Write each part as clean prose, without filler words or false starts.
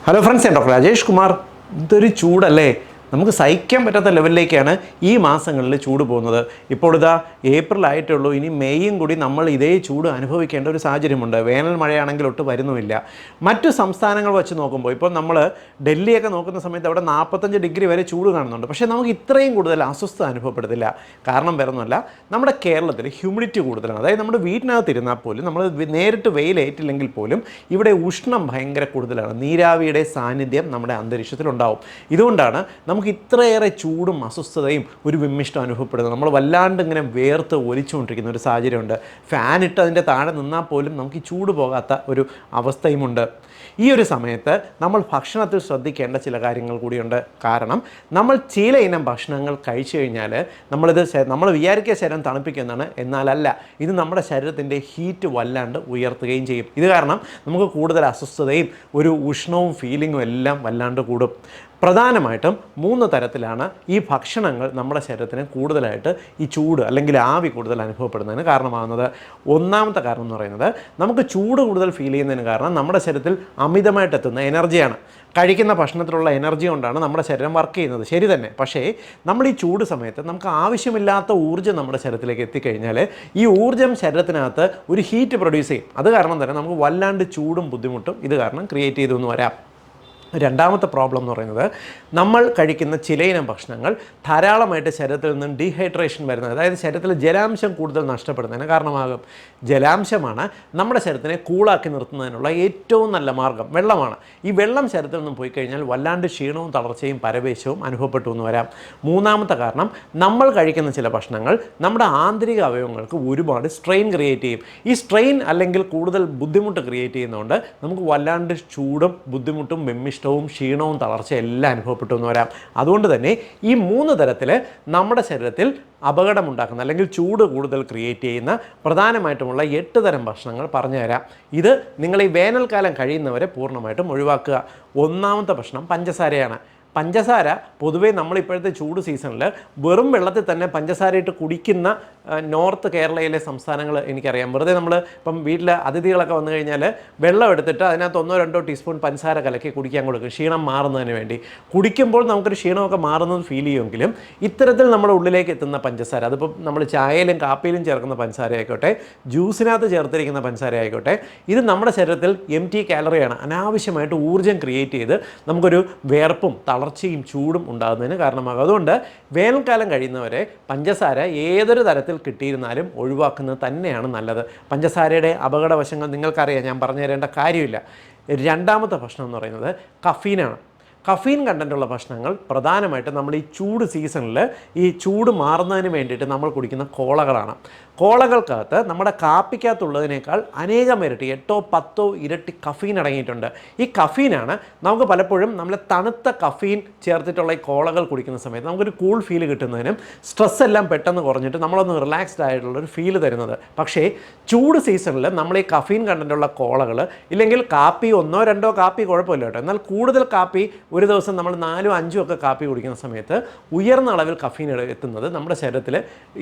Hello friends, ഞാൻ doctor Rajesh Kumar. ഇതൊരു ചൂടല്ലേ, നമുക്ക് സഹിക്കാൻ പറ്റാത്ത ലെവലിലേക്കാണ് ഈ മാസങ്ങളിൽ ചൂട് പോകുന്നത്. ഇപ്പോൾ ഇതാ ഏപ്രിൽ ആയിട്ടുള്ളൂ, ഇനി മെയ്യും കൂടി നമ്മൾ ഇതേ ചൂട് അനുഭവിക്കേണ്ട ഒരു സാഹചര്യമുണ്ട്. വേനൽ മഴയാണെങ്കിൽ ഒട്ട് വരുന്നുമില്ല. മറ്റു സംസ്ഥാനങ്ങൾ വെച്ച് നോക്കുമ്പോൾ ഇപ്പോൾ നമ്മൾ ഡൽഹിയൊക്കെ നോക്കുന്ന സമയത്ത് അവിടെ 45 ഡിഗ്രി വരെ ചൂട് കാണുന്നുണ്ട്. പക്ഷേ നമുക്ക് ഇത്രയും കൂടുതൽ അസ്വസ്ഥത അനുഭവപ്പെടുന്നില്ല. കാരണം വേറൊന്നുമല്ല, നമ്മുടെ കേരളത്തിൽ ഹ്യൂമിഡിറ്റി കൂടുതലാണ്. അതായത് നമ്മുടെ വീട്ടിനകത്ത് ഇരുന്നാൽ പോലും, നമ്മൾ നേരിട്ട് വെയിലേറ്റില്ലെങ്കിൽ പോലും ഇവിടെ ഉഷ്ണം ഭയങ്കര കൂടുതലാണ്. നീരാവിയുടെ സാന്നിധ്യം നമ്മുടെ അന്തരീക്ഷത്തിലുണ്ടാവും. ഇതുകൊണ്ടാണ് നമുക്ക് ഇത്രയേറെ ചൂടും അസ്വസ്ഥതയും ഒരു വിമ്മിഷ്ടം അനുഭവപ്പെടുന്നത്. നമ്മൾ വല്ലാണ്ട് ഇങ്ങനെ വേർത്ത് ഒലിച്ചുകൊണ്ടിരിക്കുന്ന ഒരു സാഹചര്യമുണ്ട്. ഫാൻ ഇട്ട് അതിൻ്റെ താഴെ നിന്നാൽ പോലും നമുക്ക് ഈ ചൂട് പോകാത്ത ഒരു അവസ്ഥയുമുണ്ട്. ഈ ഒരു സമയത്ത് നമ്മൾ ഭക്ഷണത്തിൽ ശ്രദ്ധിക്കേണ്ട ചില കാര്യങ്ങൾ കൂടിയുണ്ട്. കാരണം നമ്മൾ ചില ഇനം ഭക്ഷണങ്ങൾ കഴിച്ചു കഴിഞ്ഞാൽ നമ്മൾ വിചാരിക്കുക ശരീരം തണുപ്പിക്കുന്നതാണ്, എന്നാലല്ല, ഇത് നമ്മുടെ ശരീരത്തിൻ്റെ ഹീറ്റ് വല്ലാണ്ട് ഉയർത്തുകയും ചെയ്യും. ഇത് കാരണം നമുക്ക് കൂടുതൽ അസ്വസ്ഥതയും ഒരു ഉഷ്ണവും ഫീലിങ്ങും എല്ലാം വല്ലാണ്ട് കൂടും. പ്രധാനമായിട്ടും 3 തരത്തിലാണ് ഈ ഭക്ഷണങ്ങൾ നമ്മുടെ ശരീരത്തിന് കൂടുതലായിട്ട് ഈ ചൂട് അല്ലെങ്കിൽ ആവി കൂടുതൽ അനുഭവപ്പെടുന്നതിന് കാരണമാകുന്നത്. ഒന്നാമത്തെ കാരണം എന്ന് പറയുന്നത്, നമുക്ക് ചൂട് കൂടുതൽ ഫീൽ ചെയ്യുന്നതിന് കാരണം നമ്മുടെ ശരീരത്തിൽ അമിതമായിട്ട് എത്തുന്ന എനർജിയാണ്. കഴിക്കുന്ന ഭക്ഷണത്തിലുള്ള എനർജി കൊണ്ടാണ് നമ്മുടെ ശരീരം വർക്ക് ചെയ്യുന്നത്, ശരി തന്നെ. പക്ഷേ നമ്മൾ ഈ ചൂട് സമയത്ത് നമുക്ക് ആവശ്യമില്ലാത്ത ഊർജ്ജം നമ്മുടെ ശരീരത്തിലേക്ക് എത്തിക്കഴിഞ്ഞാൽ ഈ ഊർജ്ജം ശരീരത്തിനകത്ത് ഒരു ഹീറ്റ് പ്രൊഡ്യൂസ് ചെയ്യും. അത് കാരണം തന്നെ നമുക്ക് വല്ലാണ്ട് ചൂടും ബുദ്ധിമുട്ടും ഇത് കാരണം ക്രിയേറ്റ് ചെയ്തെന്ന് വരാം. രണ്ടാമത്തെ പ്രോബ്ലം എന്ന് പറയുന്നത്, നമ്മൾ കഴിക്കുന്ന ചിലയിനം ഭക്ഷണങ്ങൾ ധാരാളമായിട്ട് ശരീരത്തിൽ നിന്നും ഡീഹൈഡ്രേഷൻ വരുന്നത്, അതായത് ശരീരത്തിൽ ജലാംശം കൂടുതൽ നഷ്ടപ്പെടുന്നതിന് കാരണമാകും. ജലാംശമാണ് നമ്മുടെ ശരീരത്തിനെ കൂളാക്കി നിർത്തുന്നതിനുള്ള ഏറ്റവും നല്ല മാർഗ്ഗം. വെള്ളമാണ്. ഈ വെള്ളം ശരീരത്തിൽ നിന്നും പോയി കഴിഞ്ഞാൽ വല്ലാണ്ട് ക്ഷീണവും തളർച്ചയും പരവേശവും അനുഭവപ്പെട്ടു എന്ന് വരാം. മൂന്നാമത്തെ കാരണം, നമ്മൾ കഴിക്കുന്ന ചില ഭക്ഷണങ്ങൾ നമ്മുടെ ആന്തരിക അവയവങ്ങൾക്ക് ഒരുപാട് സ്ട്രെയിൻ ക്രിയേറ്റ് ചെയ്യും. ഈ സ്ട്രെയിൻ അല്ലെങ്കിൽ കൂടുതൽ ബുദ്ധിമുട്ട് ക്രിയേറ്റ് ചെയ്യുന്നതുകൊണ്ട് നമുക്ക് വല്ലാണ്ട് ചൂടും ബുദ്ധിമുട്ടും വിമ്മിഷ്ടവും ക്ഷീണവും തളർച്ചയും എല്ലാം അനുഭവപ്പെട്ടു എന്ന് വരാം. അതുകൊണ്ട് തന്നെ ഈ 3 തരത്തിൽ നമ്മുടെ ശരീരത്തിൽ അപകടമുണ്ടാക്കുന്ന അല്ലെങ്കിൽ ചൂട് കൂടുതൽ ക്രിയേറ്റ് ചെയ്യുന്ന പ്രധാനമായിട്ടുമുള്ള 8 തരം ഭക്ഷണങ്ങൾ പറഞ്ഞു തരാം. ഇത് നിങ്ങൾ ഈ വേനൽക്കാലം കഴിയുന്നവരെ പൂർണ്ണമായിട്ടും ഒഴിവാക്കുക. ഒന്നാമത്തെ ഭക്ഷണം പഞ്ചസാരയാണ്. പഞ്ചസാര പൊതുവേ നമ്മളിപ്പോഴത്തെ ചൂട് സീസണിൽ വെറും വെള്ളത്തിൽ തന്നെ പഞ്ചസാരയിട്ട് കുടിക്കുന്ന നോർത്ത് കേരളയിലെ സംസ്ഥാനങ്ങൾ എനിക്കറിയാം. വെറുതെ നമ്മൾ ഇപ്പം വീട്ടിൽ അതിഥികളൊക്കെ വന്നു കഴിഞ്ഞാൽ വെള്ളം എടുത്തിട്ട് അതിനകത്ത് 1-2 ടീസ്പൂൺ പഞ്ചസാര കലക്കി കുടിക്കാൻ കൊടുക്കും, ക്ഷീണം മാറുന്നതിന് വേണ്ടി. കുടിക്കുമ്പോൾ നമുക്കൊരു ക്ഷീണമൊക്കെ മാറുന്നത് ഫീൽ ചെയ്യുമെങ്കിലും ഇത്തരത്തിൽ നമ്മുടെ ഉള്ളിലേക്ക് എത്തുന്ന പഞ്ചസാര, അതിപ്പോൾ നമ്മൾ ചായയിലും കാപ്പിയിലും ചേർക്കുന്ന പഞ്ചസാര ആയിക്കോട്ടെ, ജ്യൂസിനകത്ത് ചേർത്തിരിക്കുന്ന പഞ്ചസാര ആയിക്കോട്ടെ, ഇത് നമ്മുടെ ശരീരത്തിൽ എംപ്റ്റി കാലറിയാണ്. അനാവശ്യമായിട്ട് ഊർജ്ജം ക്രിയേറ്റ് ചെയ്ത് നമുക്കൊരു വേർപ്പും തളർച്ചയും ചൂടും ഉണ്ടാകുന്നതിന് കാരണമാകും. അതുകൊണ്ട് വേനൽക്കാലം കഴിയുന്നവരെ പഞ്ചസാര ഏതൊരു തരത്തിൽ കിട്ടിയിരുന്നാലും ഒഴിവാക്കുന്നത് തന്നെയാണ് നല്ലത്. പഞ്ചസാരയുടെ അപകടവശങ്ങൾ നിങ്ങൾക്കറിയാം, ഞാൻ പറഞ്ഞു തരേണ്ട കാര്യമില്ല. രണ്ടാമത്തെ ഭക്ഷണം എന്ന് പറയുന്നത് കഫീനാണ്. കഫീൻ കണ്ടൻറ്റുള്ള ഭക്ഷണങ്ങൾ പ്രധാനമായിട്ടും നമ്മൾ ഈ ചൂട് സീസണിൽ ഈ ചൂട് മാറുന്നതിന് വേണ്ടിയിട്ട് നമ്മൾ കുടിക്കുന്ന കോളകളാണ്. കോളകൾക്കകത്ത് നമ്മുടെ കാപ്പിക്കകത്തുള്ളതിനേക്കാൾ അനേകം ഇരട്ടി 8-10 ഇരട്ടി കഫീൻ അടങ്ങിയിട്ടുണ്ട്. ഈ കഫീനാണ് നമുക്ക് പലപ്പോഴും നമ്മളെ തണുത്ത കഫീൻ ചേർത്തിട്ടുള്ള ഈ കോളകൾ കുടിക്കുന്ന സമയത്ത് നമുക്കൊരു കൂൾ ഫീൽ കിട്ടുന്നതിനും സ്ട്രെസ് എല്ലാം പെട്ടെന്ന് കുറഞ്ഞിട്ട് നമ്മളൊന്ന് റിലാക്സ്ഡ് ആയിട്ടുള്ളൊരു ഫീൽ തരുന്നത്. പക്ഷേ ചൂട് സീസണിൽ നമ്മൾ ഈ കഫീൻ കണ്ടൻറ്റുള്ള കോളകൾ ഇല്ലെങ്കിൽ കാപ്പി 1-2 കാപ്പി കുഴപ്പമില്ല കേട്ടോ, എന്നാൽ കൂടുതൽ കാപ്പി ഒരു ദിവസം നമ്മൾ 4-5 ഒക്കെ കാപ്പി കുടിക്കുന്ന സമയത്ത് ഉയർന്ന അളവിൽ കഫീൻ എത്തുന്നത് നമ്മുടെ ശരീരത്തിൽ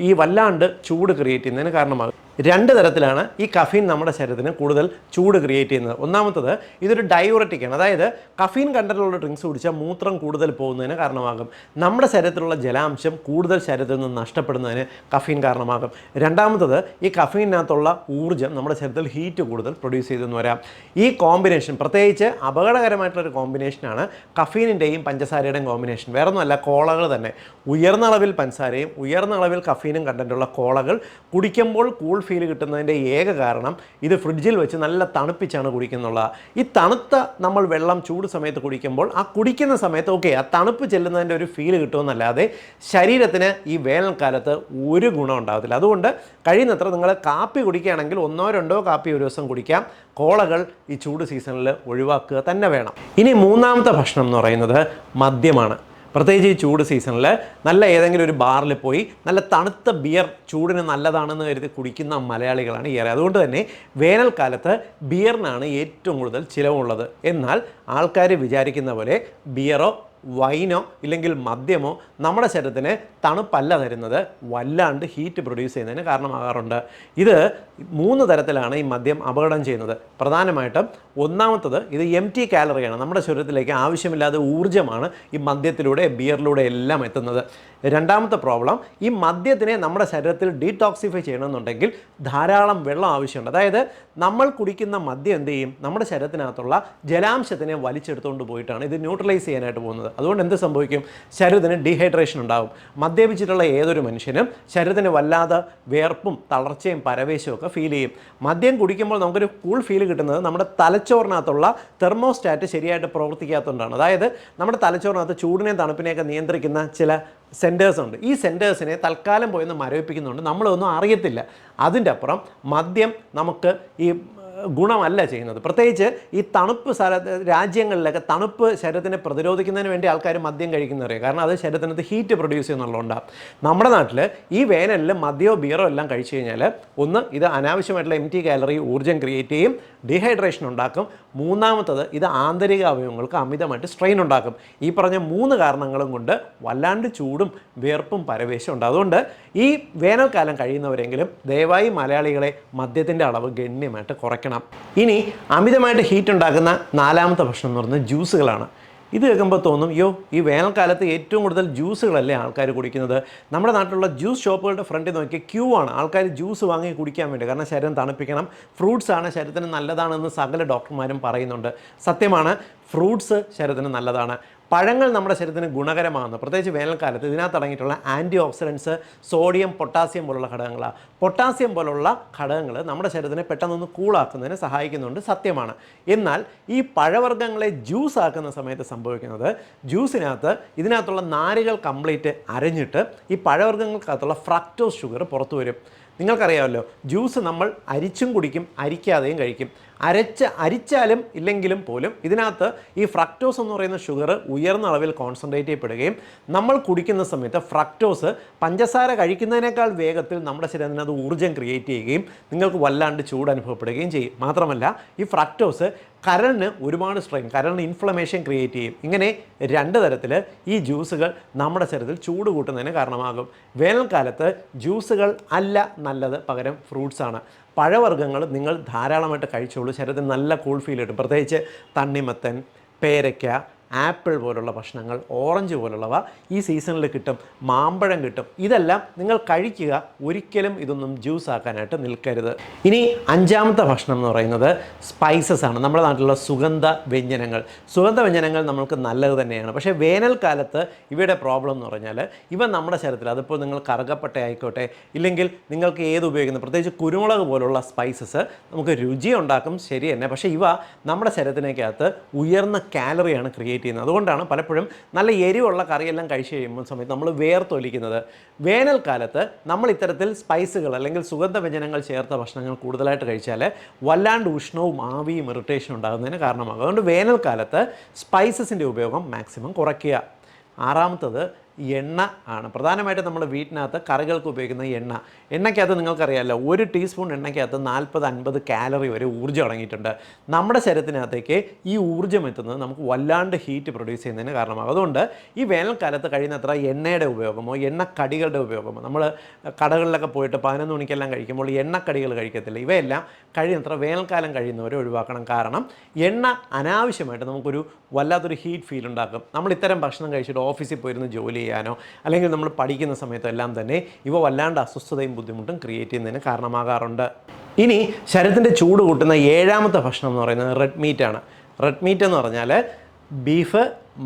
ഈ വല്ലാണ്ട് ചൂട് ക്രിയേറ്റ് ചെയ്യുന്നതിന് കാരണമാകും. 2 തരത്തിലാണ് ഈ കഫീൻ നമ്മുടെ ശരീരത്തിന് കൂടുതൽ ചൂട് ക്രിയേറ്റ് ചെയ്യുന്നത്. ഒന്നാമത്തത്, ഇതൊരു ഡയൂററ്റിക്കാണ്. അതായത് കഫീൻ കണ്ടന്റുള്ള ഡ്രിങ്ക്സ് കുടിച്ചാൽ മൂത്രം കൂടുതൽ പോകുന്നതിന് കാരണമാകും. നമ്മുടെ ശരീരത്തിലുള്ള ജലാംശം കൂടുതൽ ശരീരത്തിൽ നിന്ന് നഷ്ടപ്പെടുന്നതിന് കഫീൻ കാരണമാകും. രണ്ടാമത്തത്, ഈ കഫീനകത്തുള്ള ഊർജ്ജം നമ്മുടെ ശരീരത്തിൽ ഹീറ്റ് കൂടുതൽ പ്രൊഡ്യൂസ് ചെയ്തെന്ന് വരാം. ഈ കോമ്പിനേഷൻ പ്രത്യേകിച്ച് അപകടകരമായിട്ടുള്ളൊരു കോമ്പിനേഷനാണ് കഫീനിൻ്റെയും പഞ്ചസാരയുടെയും കോമ്പിനേഷൻ. വേറൊന്നുമല്ല, കോളകൾ തന്നെ. ഉയർന്ന അളവിൽ പഞ്ചസാരയും ഉയർന്ന അളവിൽ കഫീനും കണ്ടന്റുള്ള കോളകൾ കുടിക്കുമ്പോൾ കൂൾ ഫീൽ കിട്ടുന്നതിൻ്റെ ഏക കാരണം ഇത് ഫ്രിഡ്ജിൽ വെച്ച് നല്ല തണുപ്പിച്ചാണ് കുടിക്കുന്നുള്ളത്. ഈ തണുത്ത നമ്മൾ വെള്ളം ചൂട് സമയത്ത് കുടിക്കുമ്പോൾ ആ കുടിക്കുന്ന സമയത്ത് ആ തണുപ്പ് ചെല്ലുന്നതിൻ്റെ ഒരു ഫീൽ കിട്ടുമെന്നല്ലാതെ ശരീരത്തിന് ഈ വേനൽക്കാലത്ത് ഒരു ഗുണം ഉണ്ടാകത്തില്ല. അതുകൊണ്ട് കഴിയുന്നത്ര നിങ്ങൾ കാപ്പി കുടിക്കുകയാണെങ്കിൽ 1-2 കാപ്പി ഒരു ദിവസം കുടിക്കാം. കോളകൾ ഈ ചൂട് സീസണിൽ ഒഴിവാക്കുക തന്നെ വേണം. ഇനി മൂന്നാമത്തെ ഭക്ഷണം എന്ന് പറയുന്നത് മദ്യമാണ്. പ്രത്യേകിച്ച് ഈ ചൂട് സീസണിൽ നല്ല ഏതെങ്കിലും ഒരു ബാറിൽ പോയി നല്ല തണുത്ത ബിയർ ചൂടിന് നല്ലതാണെന്ന് കരുതി കുടിക്കുന്ന മലയാളികളാണ് ഏറെ. അതുകൊണ്ട് തന്നെ വേനൽക്കാലത്ത് ബിയറിനാണ് ഏറ്റവും കൂടുതൽ ചിലവുള്ളത്. എന്നാൽ ആൾക്കാർ വിചാരിക്കുന്ന പോലെ ബിയറോ വൈനോ ഇല്ലെങ്കിൽ മദ്യമോ നമ്മുടെ ശരീരത്തിന് തണുപ്പല്ല തരുന്നത്, വല്ലാണ്ട് ഹീറ്റ് പ്രൊഡ്യൂസ് ചെയ്യുന്നതിന് കാരണമാകാറുണ്ട്. ഇത് 3 തരത്തിലാണ് ഈ മദ്യം അപകടം ചെയ്യുന്നത്. പ്രധാനമായിട്ടും ഒന്നാമത്തത്, ഇത് എംപ്റ്റി കാലറിയാണ്. നമ്മുടെ ശരീരത്തിലേക്ക് ആവശ്യമില്ലാതെ ഊർജ്ജമാണ് ഈ മദ്യത്തിലൂടെ ബിയറിലൂടെ എല്ലാം എത്തുന്നത്. രണ്ടാമത്തെ പ്രോബ്ലം, ഈ മദ്യത്തിനെ നമ്മുടെ ശരീരത്തിൽ ഡീടോക്സിഫൈ ചെയ്യണമെന്നുണ്ടെങ്കിൽ ധാരാളം വെള്ളം ആവശ്യമുണ്ട്. അതായത് നമ്മൾ കുടിക്കുന്ന മദ്യം എന്ത് ചെയ്യും, നമ്മുടെ ശരീരത്തിനകത്തുള്ള ജലാംശത്തിനെ വലിച്ചെടുത്തുകൊണ്ട് പോയിട്ടാണ് ഇത് ന്യൂട്രലൈസ് ചെയ്യാനായിട്ട് പോകുന്നത്. അതുകൊണ്ട് എന്ത് സംഭവിക്കും, ശരീരത്തിന് ഡീഹൈഡ്രേഷൻ ഉണ്ടാകും. മദ്യപിച്ചിട്ടുള്ള ഏതൊരു മനുഷ്യനും ശരീരത്തിന് വല്ലാതെ വേർപ്പും തളർച്ചയും പരവേശവും ഒക്കെ ഫീൽ ചെയ്യും. മദ്യം കുടിക്കുമ്പോൾ നമുക്കൊരു കൂൾ ഫീൽ കിട്ടുന്നത് നമ്മുടെ തലച്ചോറിനകത്തുള്ള തെർമോസ്റ്റാറ്റ് ശരിയായിട്ട് പ്രവർത്തിക്കാത്തതുകൊണ്ടാണ്. അതായത് നമ്മുടെ തലച്ചോറിനകത്ത് ചൂടിനെയും തണുപ്പിനെയൊക്കെ നിയന്ത്രിക്കുന്ന ചില സെൻറ്റേഴ്സ് ഉണ്ട്. ഈ സെൻറ്റേഴ്സിനെ തൽക്കാലം പോയെന്ന് മരവിപ്പിക്കുന്നുണ്ട്, നമ്മളൊന്നും അറിയത്തില്ല. അതിൻ്റെ അപ്പുറം മദ്യം നമുക്ക് ഈ ഗുണമല്ല ചെയ്യുന്നത്. പ്രത്യേകിച്ച് ഈ തണുപ്പ് രാജ്യങ്ങളിലൊക്കെ തണുപ്പ് ശരീരത്തിനെ പ്രതിരോധിക്കുന്നതിന് വേണ്ടി ആൾക്കാർ മദ്യം കഴിക്കുന്നവരെ, കാരണം അത് ശരീരത്തിനകത്ത് ഹീറ്റ് പ്രൊഡ്യൂസ് ചെയ്യുന്നുള്ളതുകൊണ്ടാണ്. നമ്മുടെ നാട്ടിൽ ഈ വേനലിൽ മദ്യമോ ബിയറോ എല്ലാം കഴിച്ചു കഴിഞ്ഞാൽ ഒന്ന്, ഇത് അനാവശ്യമായിട്ടുള്ള എംപ്റ്റി കാലറി ഊർജ്ജം ക്രിയേറ്റ് ചെയ്യും, ഡീഹൈഡ്രേഷൻ ഉണ്ടാക്കും. മൂന്നാമത്തത്, ഇത് ആന്തരിക അവയവങ്ങൾക്ക് അമിതമായിട്ട് സ്ട്രെയിൻ ഉണ്ടാക്കും. ഈ പറഞ്ഞ 3 കാരണങ്ങളും കൊണ്ട് വല്ലാണ്ട് ചൂടും വിയർപ്പും പരവേശം ഉണ്ട്. അതുകൊണ്ട് ഈ വേനൽക്കാലം കഴിയുന്നവരെങ്കിലും ദയവായി മലയാളികളെ മദ്യത്തിൻ്റെ അളവ് ഗണ്യമായിട്ട് കുറയ്ക്കണം. ഇനി അമിതമായിട്ട് ഹീറ്റ് ഉണ്ടാക്കുന്ന 4ാമത്തെ പ്രശ്നം എന്ന് പറയുന്നത് ജ്യൂസുകളാണ്. ഇത് കേൾക്കുമ്പോൾ തോന്നും, ഈ വേനൽക്കാലത്ത് ഏറ്റവും കൂടുതൽ ജ്യൂസുകളല്ലേ ആൾക്കാർ കുടിക്കുന്നത്. നമ്മുടെ നാട്ടിലുള്ള ജ്യൂസ് ഷോപ്പുകളുടെ ഫ്രണ്ടിൽ നോക്കി ക്യൂ ആണ് ആൾക്കാർ ജ്യൂസ് വാങ്ങി കുടിക്കാൻ വേണ്ടി. കാരണം ശരീരം തണുപ്പിക്കണം, ഫ്രൂട്ട്സാണ് ശരീരത്തിന് നല്ലതാണെന്ന് സകല ഡോക്ടർമാരും പറയുന്നുണ്ട്. സത്യമാണ്, ഫ്രൂട്ട്സ് ശരീരത്തിന് നല്ലതാണ്. പഴങ്ങൾ നമ്മുടെ ശരീരത്തിന് ഗുണകരമാകുന്നു. പ്രത്യേകിച്ച് വേനൽക്കാലത്ത് ഇതിനകത്ത് അടങ്ങിയിട്ടുള്ള ആൻറ്റി ഓക്സിഡൻസ് സോഡിയം, പൊട്ടാസ്യം പോലുള്ള ഘടകങ്ങളാണ്. പൊട്ടാസ്യം പോലുള്ള ഘടകങ്ങൾ നമ്മുടെ ശരീരത്തിനെ പെട്ടെന്നൊന്ന് കൂളാക്കുന്നതിന് സഹായിക്കുന്നുണ്ട്, സത്യമാണ്. എന്നാൽ ഈ പഴവർഗ്ഗങ്ങളെ ജ്യൂസ് ആക്കുന്ന സമയത്ത് സംഭവിക്കുന്നത്, ഇതിനകത്തുള്ള നാരുകൾ കംപ്ലീറ്റ് അരഞ്ഞിട്ട് ഈ പഴവർഗ്ഗങ്ങൾക്കകത്തുള്ള ഫ്രക്ടോസ് ഷുഗർ പുറത്തു വരും. നിങ്ങൾക്കറിയാമല്ലോ, ജ്യൂസ് നമ്മൾ അരിച്ചും കുടിക്കും, അരിക്കാതെയും കഴിക്കും. അരിച്ചാലും ഇല്ലെങ്കിലും പോലും ഇതിനകത്ത് ഈ ഫ്രക്ടോസ് എന്ന് പറയുന്ന ഷുഗർ ഉയർന്ന അളവിൽ കോൺസെൻട്രേറ്റ് ചെയ്യപ്പെടുകയും നമ്മൾ കുടിക്കുന്ന സമയത്ത് ഫ്രക്ടോസ് പഞ്ചസാര കഴിക്കുന്നതിനേക്കാൾ വേഗത്തിൽ നമ്മുടെ ശരീരത്തിനകത്ത് ഊർജ്ജം ക്രിയേറ്റ് ചെയ്യുകയും നിങ്ങൾക്ക് വല്ലാണ്ട് ചൂട് അനുഭവപ്പെടുകയും ചെയ്യും. മാത്രമല്ല, ഈ ഫ്രക്ടോസ് കരളിന് ഒരുപാട് സ്ട്രെയിൻ, കരളിന് ഇൻഫ്ലമേഷൻ ക്രിയേറ്റ് ചെയ്യും. ഇങ്ങനെ 2 തരത്തിൽ ഈ ജ്യൂസുകൾ നമ്മുടെ ശരീരത്തിൽ ചൂട് കൂട്ടുന്നതിന് കാരണമാകും. വേനൽക്കാലത്ത് ജ്യൂസുകൾ അല്ല നല്ലത്, പകരം ഫ്രൂട്ട്സാണ്. പഴവർഗ്ഗങ്ങൾ നിങ്ങൾ ധാരാളമായിട്ട് കഴിച്ചോളൂ, ശരീരത്തിന് നല്ല കൂൾ ഫീൽ കിട്ടും. പ്രത്യേകിച്ച് തണ്ണിമത്തൻ, പേരയ്ക്ക, ആപ്പിൾ പോലുള്ള ഭക്ഷണങ്ങൾ, ഓറഞ്ച് പോലുള്ളവ ഈ സീസണിൽ കിട്ടും. മാമ്പഴം കിട്ടും. ഇതെല്ലാം നിങ്ങൾ കഴിക്കുക, ഒരിക്കലും ഇതൊന്നും ജ്യൂസ് ആക്കാനായിട്ട് നിൽക്കരുത്. ഇനി 5ാമത്തെ ഭക്ഷണം എന്ന് പറയുന്നത് സ്പൈസസ് ആണ്. നമ്മുടെ നാട്ടിലുള്ള സുഗന്ധ വ്യഞ്ജനങ്ങൾ നമ്മൾക്ക് നല്ലത് തന്നെയാണ്. പക്ഷേ വേനൽക്കാലത്ത് ഇവയുടെ പ്രോബ്ലം എന്ന് പറഞ്ഞാൽ, ഇവ നമ്മുടെ ശരീരത്തിൽ, അതിപ്പോൾ നിങ്ങൾ കറുകപ്പട്ട ആയിക്കോട്ടെ, ഇല്ലെങ്കിൽ നിങ്ങൾക്ക് ഏത് ഉപയോഗിക്കുന്നത്, പ്രത്യേകിച്ച് കുരുമുളക് പോലുള്ള സ്പൈസസ് നമുക്ക് രുചി ഉണ്ടാക്കും, ശരി തന്നെ. പക്ഷേ ഇവ നമ്മുടെ ശരീരത്തിനകത്ത് ഉയർന്ന കാലറിയാണ് ക്രിയേറ്റ് ചെയ്യുന്നത്. അതുകൊണ്ടാണ് പലപ്പോഴും നല്ല എരിവുള്ള കറിയെല്ലാം കഴിച്ച് കഴിയുമ്പോൾ സമയത്ത് നമ്മൾ വേർത്തൊലിക്കുന്നത്. വേനൽക്കാലത്ത് നമ്മൾ ഇത്തരത്തിൽ സ്പൈസുകൾ അല്ലെങ്കിൽ സുഗന്ധവ്യഞ്ജനങ്ങൾ ചേർത്ത ഭക്ഷണങ്ങൾ കൂടുതലായിട്ട് കഴിച്ചാൽ വല്ലാണ്ട് ഉഷ്ണവും ആവിയും ഇറിറ്റേഷനും ഉണ്ടാകുന്നതിന് കാരണമാകും. അതുകൊണ്ട് വേനൽക്കാലത്ത് സ്പൈസസിൻ്റെ ഉപയോഗം മാക്സിമം കുറയ്ക്കുക. 6ാമത്തത് എണ്ണ ആണ്. പ്രധാനമായിട്ടും നമ്മൾ വീട്ടിനകത്ത് കറികൾക്ക് ഉപയോഗിക്കുന്ന എണ്ണയ്ക്കകത്ത് നിങ്ങൾക്കറിയാമല്ലോ, 1 ടീസ്പൂൺ എണ്ണയ്ക്കകത്ത് 40-50 കാലറി വരെ ഊർജ്ജം അടങ്ങിയിട്ടുണ്ട്. നമ്മുടെ ശരീരത്തിനകത്തേക്ക് ഈ ഊർജ്ജം എത്തുന്നത് നമുക്ക് വല്ലാണ്ട് ഹീറ്റ് പ്രൊഡ്യൂസ് ചെയ്യുന്നതിന് കാരണമാകും. അതുകൊണ്ട് ഈ വേനൽക്കാലത്ത് കഴിയുന്നത്ര എണ്ണയുടെ ഉപയോഗമോ എണ്ണക്കടികളുടെ ഉപയോഗമോ, നമ്മൾ കടകളിലൊക്കെ പോയിട്ട് 11 മണിക്കെല്ലാം കഴിക്കുമ്പോൾ എണ്ണക്കടികൾ കഴിക്കത്തില്ല. ഇവയെല്ലാം കഴിയുന്നത്ര വേനൽക്കാലം കഴിയുന്നവരെ ഒഴിവാക്കണം. കാരണം എണ്ണ അനാവശ്യമായിട്ട് നമുക്കൊരു വല്ലാത്തൊരു ഹീറ്റ് ഫീൽ ഉണ്ടാക്കും. നമ്മൾ ഇത്തരം ഭക്ഷണം കഴിച്ചിട്ട് ഓഫീസിൽ പോയിരുന്ന് ജോലി ചെയ്യാനോ അല്ലെങ്കിൽ നമ്മൾ പഠിക്കുന്ന സമയത്തോ എല്ലാം തന്നെ ഇവ വല്ലാണ്ട് അസ്വസ്ഥതയും ബുദ്ധിമുട്ടും ക്രിയേറ്റ് ചെയ്യുന്നതിന് കാരണമാകാറുണ്ട്. ഇനി ശരീരത്തിൻ്റെ ചൂട് കൂട്ടുന്ന 7ാമത്തെ ഭക്ഷണം എന്ന് പറയുന്നത് റെഡ് മീറ്റ് ആണ്. റെഡ് മീറ്റ് എന്ന് പറഞ്ഞാൽ ബീഫ്,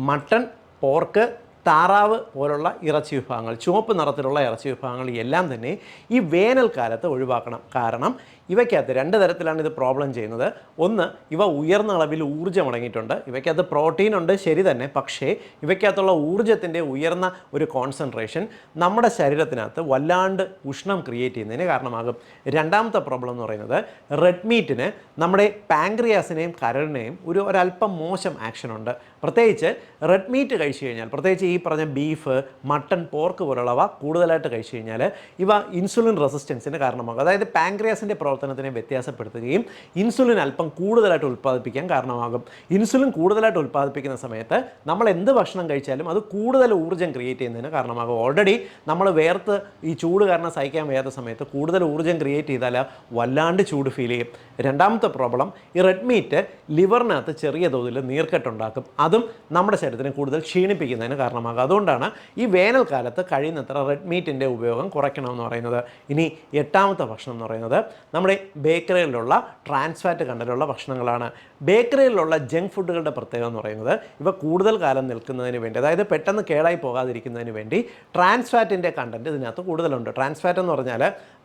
മട്ടൺ, പോർക്ക്, താറാവ് പോലുള്ള ഇറച്ചി വിഭവങ്ങൾ, ചുവപ്പ് നിറത്തിലുള്ള ഇറച്ചി വിഭവങ്ങൾ എല്ലാം തന്നെ ഈ വേനൽക്കാലത്ത് ഒഴിവാക്കണം. കാരണം ഇവയ്ക്കകത്ത് 2 തരത്തിലാണ് ഇത് പ്രോബ്ലം ചെയ്യുന്നത്. ഒന്ന്, ഇവ ഉയർന്ന അളവിൽ ഊർജ്ജം അടങ്ങിയിട്ടുണ്ട്. ഇവയ്ക്കകത്ത് പ്രോട്ടീൻ ഉണ്ട്, ശരി തന്നെ. പക്ഷേ ഇവയ്ക്കകത്തുള്ള ഊർജ്ജത്തിൻ്റെ ഉയർന്ന ഒരു കോൺസെൻട്രേഷൻ നമ്മുടെ ശരീരത്തിനകത്ത് വല്ലാണ്ട് ഉഷ്ണം ക്രിയേറ്റ് ചെയ്യുന്നതിന് കാരണമാകും. 2ാമത്തെ പ്രോബ്ലം എന്ന് പറയുന്നത് റെഡ് മീറ്റിന് നമ്മുടെ പാങ്ക്രിയാസിനെയും കരളിനെയും ഒരല്പം മോശം ആക്ഷൻ ഉണ്ട്. പ്രത്യേകിച്ച് റെഡ് മീറ്റ് കഴിച്ചു കഴിഞ്ഞാൽ, പ്രത്യേകിച്ച് ഈ പറഞ്ഞ ബീഫ്, മട്ടൺ, പോർക്ക് പോലുള്ളവ കൂടുതലായിട്ട് കഴിച്ചു കഴിഞ്ഞാൽ ഇവ ഇൻസുലിൻ റെസിസ്റ്റൻസിന് കാരണമാകും. അതായത് പാങ്ക്രിയാസിൻ്റെ പ്രവർത്തനം പ്രവർത്തനത്തിനെ വ്യത്യാസപ്പെടുത്തുകയും ഇൻസുലിൻ അല്പം കൂടുതലായിട്ട് ഉൽപ്പാദിപ്പിക്കാൻ കാരണമാകും. ഇൻസുലിൻ കൂടുതലായിട്ട് ഉൽപ്പാദിപ്പിക്കുന്ന സമയത്ത് നമ്മൾ എന്ത് ഭക്ഷണം കഴിച്ചാലും അത് കൂടുതൽ ഊർജ്ജം ക്രിയേറ്റ് ചെയ്യുന്നതിന് കാരണമാകും. ഓൾറെഡി നമ്മൾ വേർത്ത് ഈ ചൂട് കാരണം സഹിക്കാൻ വയ്യാത്ത സമയത്ത് കൂടുതൽ ഊർജ്ജം ക്രിയേറ്റ് ചെയ്താൽ വല്ലാണ്ട് ചൂട് ഫീൽ ചെയ്യും. രണ്ടാമത്തെ പ്രോബ്ലം, ഈ റെഡ് മീറ്റ് ലിവറിനകത്ത് ചെറിയ തോതിൽ നീർക്കെട്ടുണ്ടാക്കും. അതും നമ്മുടെ ശരീരത്തിനെ കൂടുതൽ ക്ഷീണിപ്പിക്കുന്നതിന് കാരണമാകും. അതുകൊണ്ടാണ് ഈ വേനൽക്കാലത്ത് കഴിയുന്നത്ര റെഡ് മീറ്റിൻ്റെ ഉപയോഗം കുറയ്ക്കണമെന്ന് പറയുന്നത്. ഇനി എട്ടാമത്തെ ഭക്ഷണം എന്ന് പറയുന്നത് നമ്മുടെ ബേക്കറികളിലുള്ള ട്രാൻസ് ഫാറ്റ് കണ്ടന്റുള്ള ഭക്ഷണങ്ങളാണ്. ബേക്കറികളിലുള്ള ജങ്ക് ഫുഡുകളുടെ പ്രത്യേകത എന്ന് പറയുന്നത് ഇവ കൂടുതൽ കാലം നിൽക്കുന്നതിന് വേണ്ടി, അതായത് പെട്ടെന്ന് കേടായി പോകാതിരിക്കുന്നതിന് വേണ്ടി ട്രാൻസ് ഫാറ്റിൻ്റെ കണ്ടന്റ് ഇതിനകത്ത് കൂടുതലുണ്ട്. ട്രാൻസ് ഫാറ്റ് എന്ന് പറഞ്ഞാൽ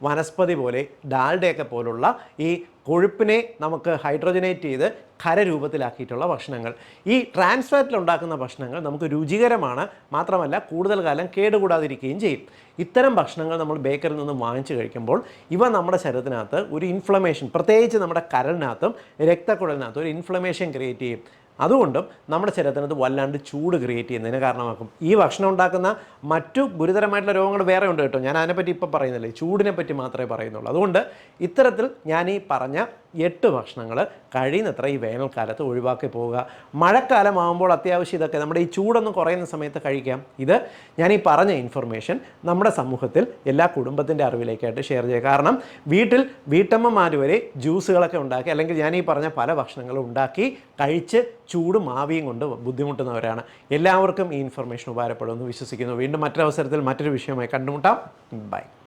വനസ്പതി പോലെ ഡാൽഡയൊക്കെ പോലുള്ള ഈ കൊഴുപ്പിനെ നമുക്ക് ഹൈഡ്രോജനേറ്റ് ചെയ്ത് ഖരരൂപത്തിലാക്കിയിട്ടുള്ള ഭക്ഷണങ്ങൾ. ഈ ട്രാൻസ് ഫാറ്റിൽ ഉണ്ടാക്കുന്ന ഭക്ഷണങ്ങൾ നമുക്ക് രുചികരമാണ്, മാത്രമല്ല കൂടുതൽ കാലം കേടുകൂടാതിരിക്കുകയും ചെയ്യും. ഇത്തരം ഭക്ഷണങ്ങൾ നമ്മൾ ബേക്കറിൽ നിന്ന് വാങ്ങിച്ചു കഴിക്കുമ്പോൾ ഇവ നമ്മുടെ ശരീരത്തിനകത്ത് ഒരു ഇൻഫ്ലമേഷൻ, പ്രത്യേകിച്ച് നമ്മുടെ കരളിനകത്തും രക്തക്കുഴലിനകത്തും ഒരു ഇൻഫ്ലമേഷൻ ക്രിയേറ്റ് ചെയ്യും. അതുകൊണ്ടും നമ്മുടെ ശരീരത്തിനകത്ത് വല്ലാണ്ട് ചൂട് ക്രിയേറ്റ് ചെയ്യുന്നതിന് കാരണമാക്കും. ഈ ഭക്ഷണം ഉണ്ടാക്കുന്ന മറ്റു ഗുരുതരമായിട്ടുള്ള രോഗങ്ങൾ വേറെ ഉണ്ട് കേട്ടോ, ഞാൻ അതിനെപ്പറ്റി ഇപ്പോൾ പറയുന്നില്ല, ചൂടിനെ പറ്റി മാത്രമേ പറയുന്നുള്ളൂ. അതുകൊണ്ട് ഇത്തരത്തിൽ ഞാൻ ഈ പറഞ്ഞ 8 ഭക്ഷണങ്ങൾ കഴിയുന്നത്ര ഈ വേനൽക്കാലത്ത് ഒഴിവാക്കി പോവുക. മഴക്കാലമാകുമ്പോൾ അത്യാവശ്യം ഇതൊക്കെ നമ്മുടെ ഈ ചൂടൊന്ന് കുറയുന്ന സമയത്ത് കഴിക്കാം. ഇത് ഞാൻ ഈ പറഞ്ഞ ഇൻഫർമേഷൻ നമ്മുടെ സമൂഹത്തിൽ എല്ലാ കുടുംബത്തിൻ്റെ അറിവിലേക്കായിട്ട് ഷെയർ ചെയ്യുക. കാരണം വീട്ടിൽ വീട്ടമ്മമാർ വരെ ജ്യൂസുകളൊക്കെ ഉണ്ടാക്കി, അല്ലെങ്കിൽ ഞാൻ ഈ പറഞ്ഞ പല ഭക്ഷണങ്ങളും ഉണ്ടാക്കി കഴിച്ച് ചൂടും ആവിയും കൊണ്ട് ബുദ്ധിമുട്ടുന്നവരാണ്. എല്ലാവർക്കും ഈ ഇൻഫർമേഷൻ ഉപകാരപ്പെടുമെന്ന് വിശ്വസിക്കുന്നു. വീണ്ടും മറ്റൊരവസരത്തിൽ മറ്റൊരു വിഷയമായി കണ്ടുമുട്ടാം. ബൈ.